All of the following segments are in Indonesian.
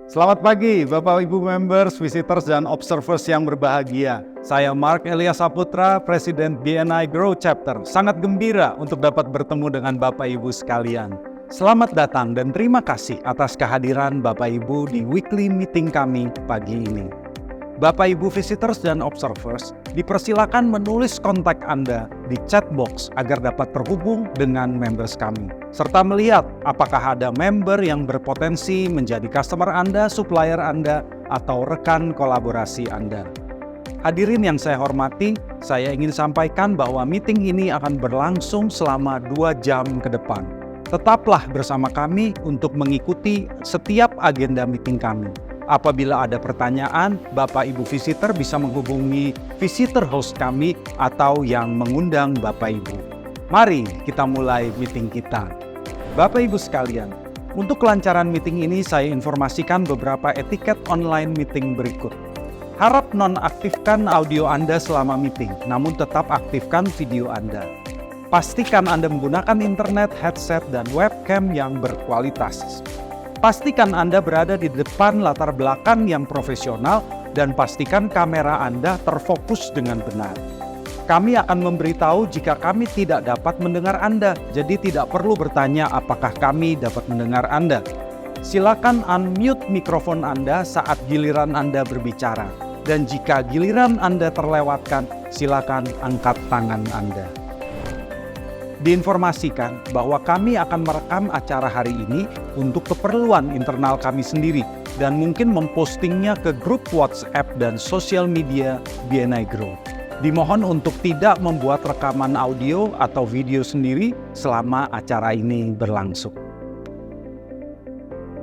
Selamat pagi Bapak Ibu members, visitors, dan observers yang berbahagia. Saya Mark Elias Saputra, Presiden BNI Grow Chapter. Sangat gembira untuk dapat bertemu dengan Bapak Ibu sekalian. Selamat datang dan terima kasih atas kehadiran Bapak Ibu di weekly meeting kami pagi ini. Bapak Ibu visitors dan observers, dipersilakan menulis kontak Anda di chat box agar dapat terhubung dengan members kami, serta melihat apakah ada member yang berpotensi menjadi customer Anda, supplier Anda, atau rekan kolaborasi Anda. Hadirin yang saya hormati, saya ingin sampaikan bahwa meeting ini akan berlangsung selama 2 jam ke depan. Tetaplah bersama kami untuk mengikuti setiap agenda meeting kami. Apabila ada pertanyaan, Bapak Ibu visitor bisa menghubungi visitor host kami atau yang mengundang Bapak Ibu. Mari kita mulai meeting kita. Bapak Ibu sekalian, untuk kelancaran meeting ini saya informasikan beberapa etiket online meeting berikut. Harap nonaktifkan audio Anda selama meeting, namun tetap aktifkan video Anda. Pastikan Anda menggunakan internet, headset, dan webcam yang berkualitas. Pastikan Anda berada di depan latar belakang yang profesional dan pastikan kamera Anda terfokus dengan benar. Kami akan memberitahu jika kami tidak dapat mendengar Anda, jadi tidak perlu bertanya apakah kami dapat mendengar Anda. Silakan unmute mikrofon Anda saat giliran Anda berbicara. Dan jika giliran Anda terlewatkan, silakan angkat tangan Anda. Diinformasikan bahwa kami akan merekam acara hari ini untuk keperluan internal kami sendiri dan mungkin mempostingnya ke grup WhatsApp dan sosial media BNI Grow. Dimohon untuk tidak membuat rekaman audio atau video sendiri selama acara ini berlangsung.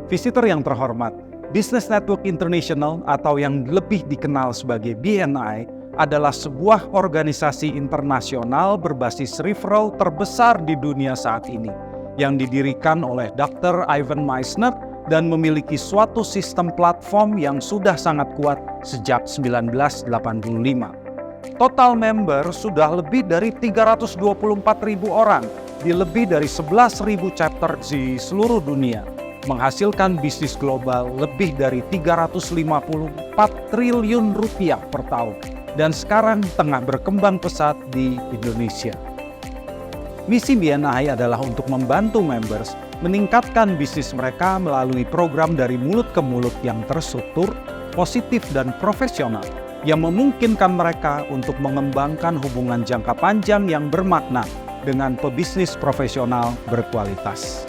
Visitor yang terhormat, Business Network International atau yang lebih dikenal sebagai BNI adalah sebuah organisasi internasional berbasis referral terbesar di dunia saat ini yang didirikan oleh Dr. Ivan Misner dan memiliki suatu sistem platform yang sudah sangat kuat sejak 1985. Total member sudah lebih dari 324.000 orang di lebih dari 11.000 chapter di seluruh dunia, menghasilkan bisnis global lebih dari 354 triliun rupiah per tahun. Dan sekarang tengah berkembang pesat di Indonesia. Misi BNI adalah untuk membantu members meningkatkan bisnis mereka melalui program dari mulut ke mulut yang terstruktur, positif, dan profesional yang memungkinkan mereka untuk mengembangkan hubungan jangka panjang yang bermakna dengan pebisnis profesional berkualitas.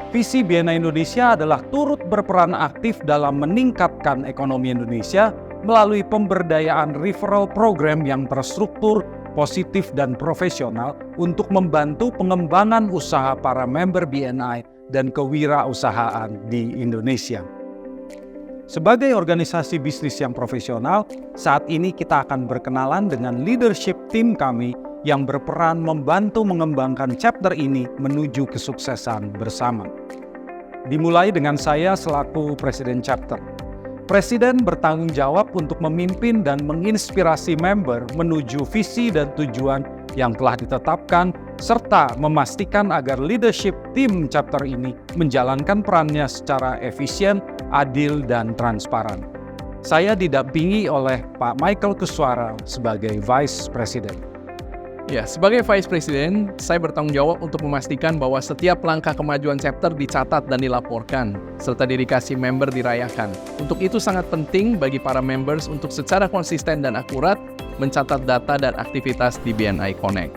Visi BNI Indonesia adalah turut berperan aktif dalam meningkatkan ekonomi Indonesia melalui pemberdayaan referral program yang terstruktur, positif, dan profesional untuk membantu pengembangan usaha para member BNI dan kewirausahaan di Indonesia. Sebagai organisasi bisnis yang profesional, saat ini kita akan berkenalan dengan leadership team kami yang berperan membantu mengembangkan chapter ini menuju kesuksesan bersama. Dimulai dengan saya selaku Presiden Chapter. Presiden bertanggung jawab untuk memimpin dan menginspirasi member menuju visi dan tujuan yang telah ditetapkan, serta memastikan agar leadership tim chapter ini menjalankan perannya secara efisien, adil, dan transparan. Saya didampingi oleh Pak Michael Kuswara sebagai Vice President. Ya, sebagai Vice President, saya bertanggung jawab untuk memastikan bahwa setiap langkah kemajuan chapter dicatat dan dilaporkan, serta dedikasi member dirayakan. Untuk itu sangat penting bagi para members untuk secara konsisten dan akurat mencatat data dan aktivitas di BNI Connect.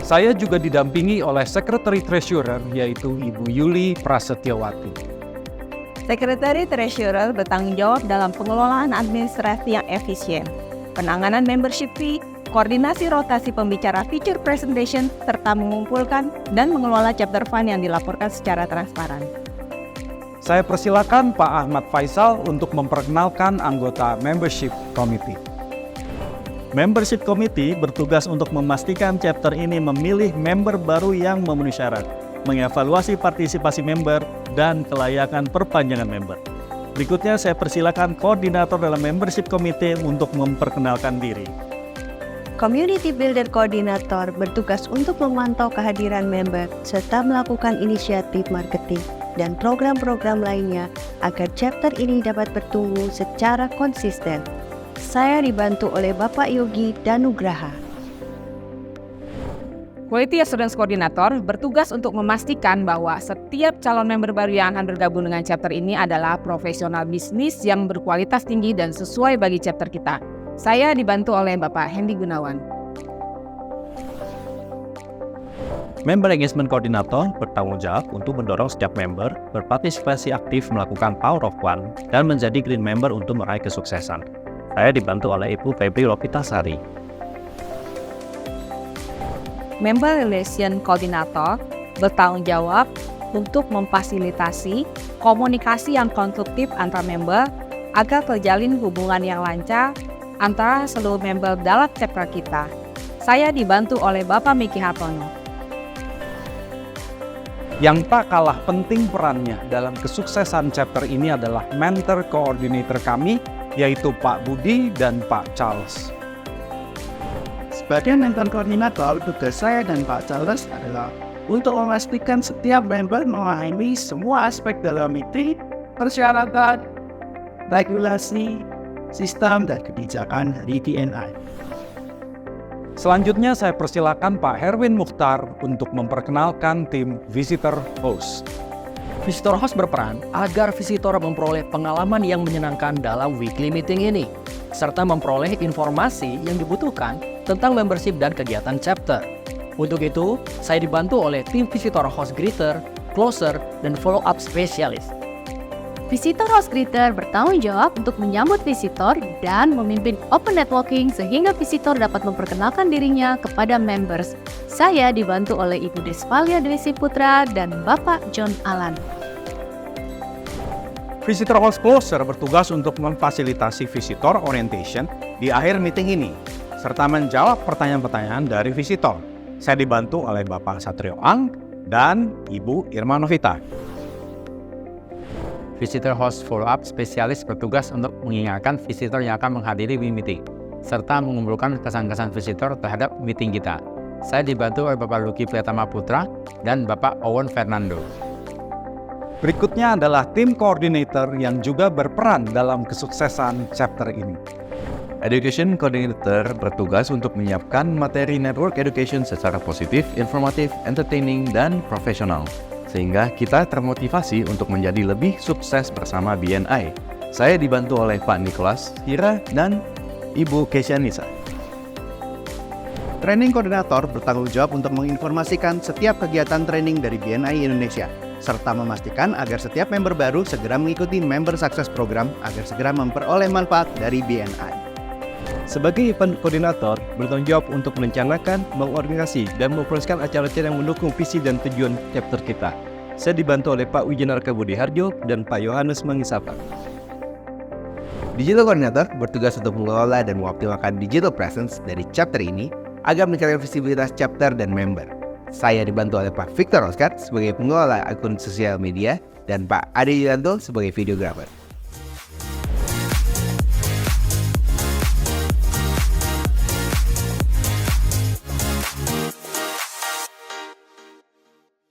Saya juga didampingi oleh Secretary Treasurer yaitu Ibu Yuli Prasetyawati. Sekretari Treasurer bertanggung jawab dalam pengelolaan administrasi yang efisien, penanganan membership fee, koordinasi rotasi pembicara feature presentation, serta mengumpulkan dan mengelola chapter fund yang dilaporkan secara transparan. Saya persilakan Pak Ahmad Faisal untuk memperkenalkan anggota Membership Committee. Membership Committee bertugas untuk memastikan chapter ini memilih member baru yang memenuhi syarat, mengevaluasi partisipasi member, dan kelayakan perpanjangan member. Berikutnya saya persilakan koordinator dalam Membership Committee untuk memperkenalkan diri. Community Builder Coordinator bertugas untuk memantau kehadiran member serta melakukan inisiatif marketing dan program-program lainnya agar chapter ini dapat bertumbuh secara konsisten. Saya dibantu oleh Bapak Yogi Danugraha. Quality Assurance Coordinator bertugas untuk memastikan bahwa setiap calon member baru yang akan bergabung dengan chapter ini adalah profesional bisnis yang berkualitas tinggi dan sesuai bagi chapter kita. Saya dibantu oleh Bapak Hendy Gunawan. Member Engagement Coordinator bertanggung jawab untuk mendorong setiap member berpartisipasi aktif melakukan Power of One dan menjadi Green Member untuk meraih kesuksesan. Saya dibantu oleh Ibu Febri Lopitasari. Member Relation Coordinator bertanggung jawab untuk memfasilitasi komunikasi yang konstruktif antara member agar terjalin hubungan yang lancar antara seluruh member dalam chapter kita. Saya dibantu oleh Bapak Miki Hartono. Yang tak kalah penting perannya dalam kesuksesan chapter ini adalah mentor koordinator kami, yaitu Pak Budi dan Pak Charles. Sebagai mentor koordinator, tugas saya dan Pak Charles adalah untuk memastikan setiap member memahami semua aspek dalam meeting, persyaratan, regulasi, sistem, dan kebijakan dari BNI. Selanjutnya saya persilakan Pak Herwin Mukhtar untuk memperkenalkan tim Visitor Host. Visitor Host berperan agar visitor memperoleh pengalaman yang menyenangkan dalam weekly meeting ini, serta memperoleh informasi yang dibutuhkan tentang membership dan kegiatan chapter. Untuk itu, saya dibantu oleh tim Visitor Host Greeter, Closer, dan Follow-up Specialist. Visitor Host Greeter bertanggung jawab untuk menyambut visitor dan memimpin open networking sehingga visitor dapat memperkenalkan dirinya kepada members. Saya dibantu oleh Ibu Desvalia Dwi Putra dan Bapak John Alan. Visitor Host Closer bertugas untuk memfasilitasi visitor orientation di akhir meeting ini, serta menjawab pertanyaan-pertanyaan dari visitor. Saya dibantu oleh Bapak Satrio Ang dan Ibu Irma Novita. Visitor Host Follow-up Specialist bertugas untuk mengingatkan visitor yang akan menghadiri meeting, serta mengumpulkan kesan-kesan visitor terhadap meeting kita. Saya dibantu oleh Bapak Luki Pratama Putra dan Bapak Owen Fernando. Berikutnya adalah tim koordinator yang juga berperan dalam kesuksesan chapter ini. Education Coordinator bertugas untuk menyiapkan materi network education secara positif, informatif, entertaining, dan profesional, sehingga kita termotivasi untuk menjadi lebih sukses bersama BNI. Saya dibantu oleh Pak Nicholas Hira dan Ibu Kesia Nisa. Training Koordinator bertanggung jawab untuk menginformasikan setiap kegiatan training dari BNI Indonesia, serta memastikan agar setiap member baru segera mengikuti Member Success Program agar segera memperoleh manfaat dari BNI. Sebagai event koordinator, bertanggung jawab untuk merencanakan, mengorganisasi, dan mempromosikan acara-acara yang mendukung visi dan tujuan chapter kita. Saya dibantu oleh Pak Wijanarka Budi Harjo dan Pak Yohanes Mangisapa. Digital Coordinator bertugas untuk mengelola dan mengoptimalkan digital presence dari chapter ini agar meningkatkan visibilitas chapter dan member. Saya dibantu oleh Pak Victor Oscar sebagai pengelola akun sosial media dan Pak Ade Yulianto sebagai videographer.